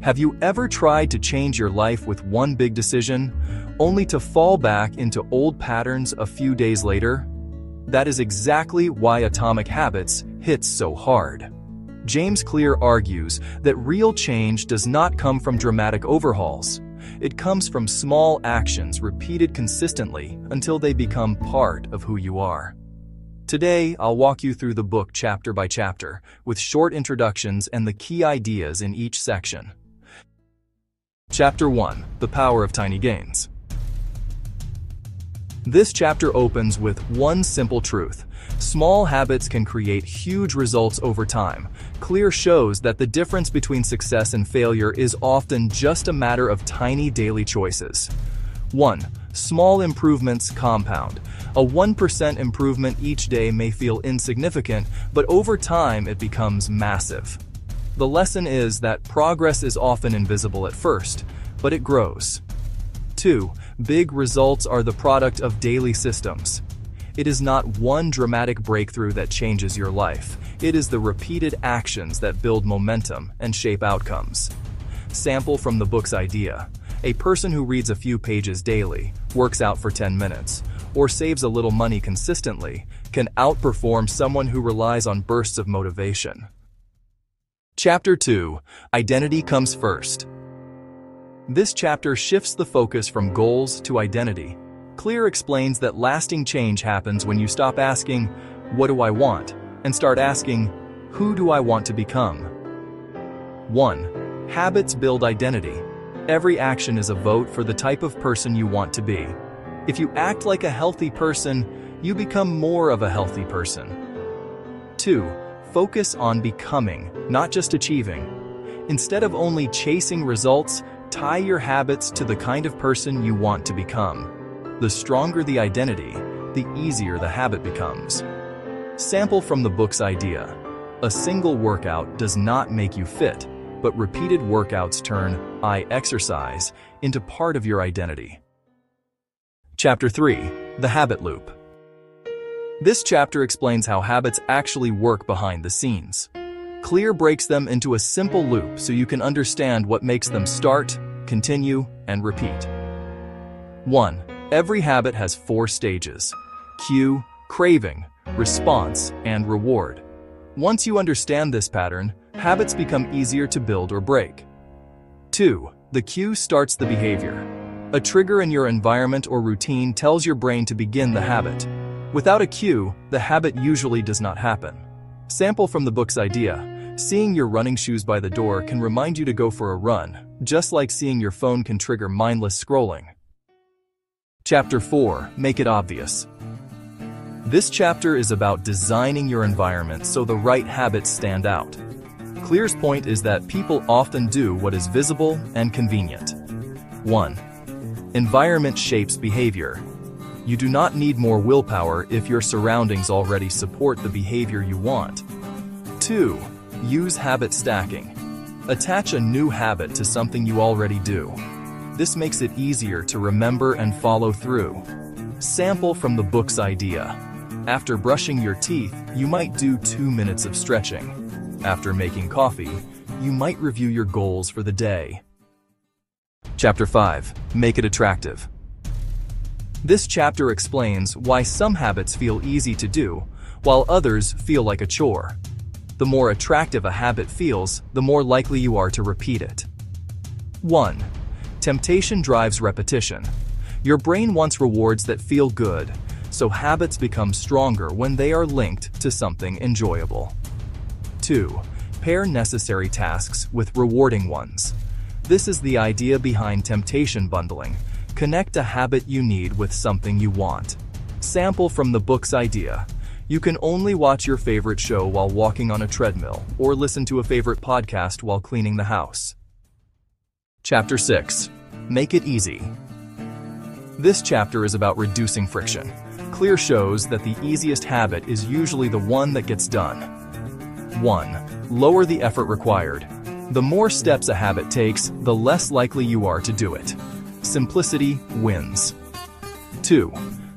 Have you ever tried to change your life with one big decision, only to fall back into old patterns a few days later? That is exactly why Atomic Habits hits so hard. James Clear argues that real change does not come from dramatic overhauls. It comes from small actions repeated consistently until they become part of who you are. Today, I'll walk you through the book chapter by chapter, with short introductions and the key ideas in each section. Chapter 1: The Power of Tiny Gains. This chapter opens with one simple truth. Small habits can create huge results over time. Clear shows that the difference between success and failure is often just a matter of tiny daily choices. 1. Small improvements compound. A 1% improvement each day may feel insignificant, but over time it becomes massive. The lesson is that progress is often invisible at first, but it grows. 2. Big results are the product of daily systems. It is not one dramatic breakthrough that changes your life. It is the repeated actions that build momentum and shape outcomes. Sample from the book's idea. A person who reads a few pages daily, works out for 10 minutes, or saves a little money consistently can outperform someone who relies on bursts of motivation. Chapter 2: Identity Comes First. This chapter shifts the focus from goals to identity. Clear explains that lasting change happens when you stop asking, "What do I want?" and start asking, "Who do I want to become?" 1. Habits build identity. Every action is a vote for the type of person you want to be. If you act like a healthy person, you become more of a healthy person. 2. Focus on becoming, not just achieving. Instead of only chasing results, tie your habits to the kind of person you want to become. The stronger the identity, the easier the habit becomes. Sample from the book's idea. A single workout does not make you fit, but repeated workouts turn "I exercise" into part of your identity. Chapter 3: The Habit Loop. This chapter explains how habits actually work behind the scenes. Clear breaks them into a simple loop so you can understand what makes them start, continue, and repeat. 1. Every habit has 4 stages: cue, craving, response, and reward. Once you understand this pattern, habits become easier to build or break. 2. The cue starts the behavior. A trigger in your environment or routine tells your brain to begin the habit. Without a cue, the habit usually does not happen. Sample from the book's idea. Seeing your running shoes by the door can remind you to go for a run, just like seeing your phone can trigger mindless scrolling. Chapter 4: Make It Obvious. This chapter is about designing your environment so the right habits stand out. Clear's point is that people often do what is visible and convenient. 1. Environment shapes behavior. You do not need more willpower if your surroundings already support the behavior you want. 2. Use habit stacking. Attach a new habit to something you already do. This makes it easier to remember and follow through. Sample from the book's idea. After brushing your teeth, you might do 2 minutes of stretching. After making coffee, you might review your goals for the day. Chapter 5: Make it Attractive. This chapter explains why some habits feel easy to do, while others feel like a chore. The more attractive a habit feels, the more likely you are to repeat it. 1. Temptation drives repetition. Your brain wants rewards that feel good, so habits become stronger when they are linked to something enjoyable. 2. Pair necessary tasks with rewarding ones. This is the idea behind temptation bundling. Connect a habit you need with something you want. Sample from the book's idea. You can only watch your favorite show while walking on a treadmill, or listen to a favorite podcast while cleaning the house. Chapter 6: Make It Easy. This chapter is about reducing friction. Clear shows that the easiest habit is usually the one that gets done. 1. Lower the effort required. The more steps a habit takes, the less likely you are to do it. Simplicity wins. 2.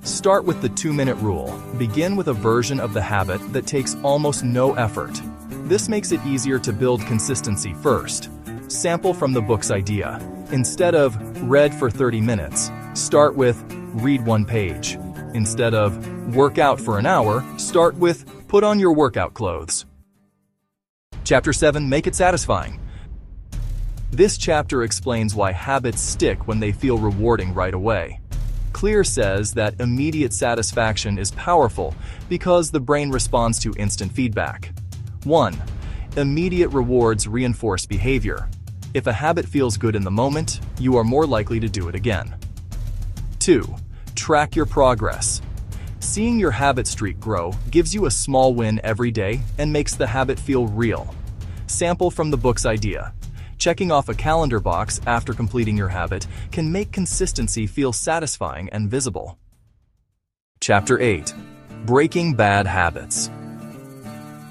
Start with the 2-minute rule. Begin with a version of the habit that takes almost no effort. This makes it easier to build consistency first. Sample from the book's idea. Instead of read for 30 minutes, start with read 1 page. Instead of work out for an hour, start with put on your workout clothes. Chapter 7. Make it satisfying. This chapter explains why habits stick when they feel rewarding right away. Clear says that immediate satisfaction is powerful because the brain responds to instant feedback. 1. Immediate rewards reinforce behavior. If a habit feels good in the moment, you are more likely to do it again. 2. Track your progress. Seeing your habit streak grow gives you a small win every day and makes the habit feel real. Sample from the book's idea. Checking off a calendar box after completing your habit can make consistency feel satisfying and visible. Chapter 8. Breaking bad habits.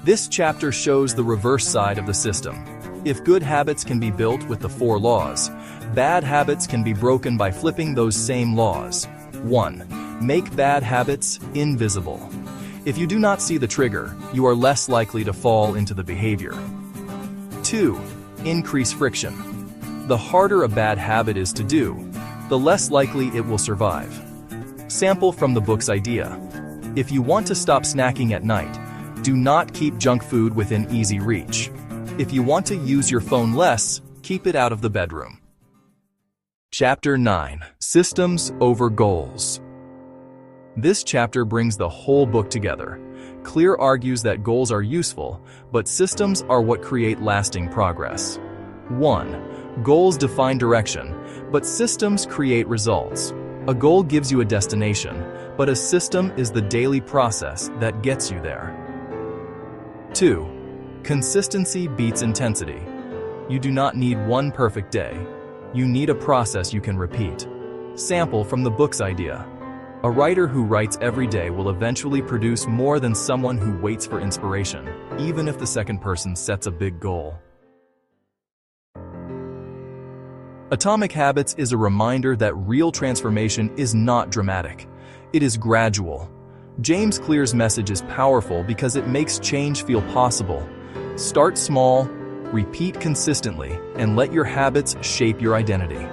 This chapter shows the reverse side of the system. If good habits can be built with the 4 laws, bad habits can be broken by flipping those same laws. 1. Make bad habits invisible. If you do not see the trigger, you are less likely to fall into the behavior. 2. Increase friction. The harder a bad habit is to do, the less likely it will survive. Sample from the book's idea. If you want to stop snacking at night, do not keep junk food within easy reach. If you want to use your phone less, keep it out of the bedroom. Chapter 9. Systems over goals. This chapter brings the whole book together. Clear argues that goals are useful, but systems are what create lasting progress. 1. Goals define direction, but systems create results. A goal gives you a destination, but a system is the daily process that gets you there. 2. Consistency beats intensity. You do not need one perfect day. You need a process you can repeat. Sample from the book's idea. A writer who writes every day will eventually produce more than someone who waits for inspiration, even if the second person sets a big goal. Atomic Habits is a reminder that real transformation is not dramatic. It is gradual. James Clear's message is powerful because it makes change feel possible. Start small, repeat consistently, and let your habits shape your identity.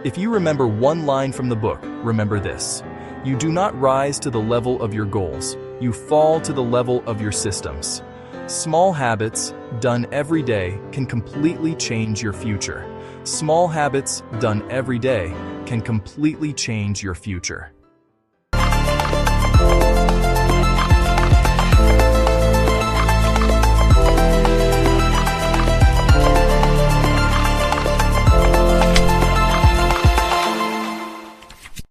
If you remember one line from the book, remember this. You do not rise to the level of your goals. You fall to the level of your systems. Small habits, done every day, can completely change your future. Small habits, done every day, can completely change your future.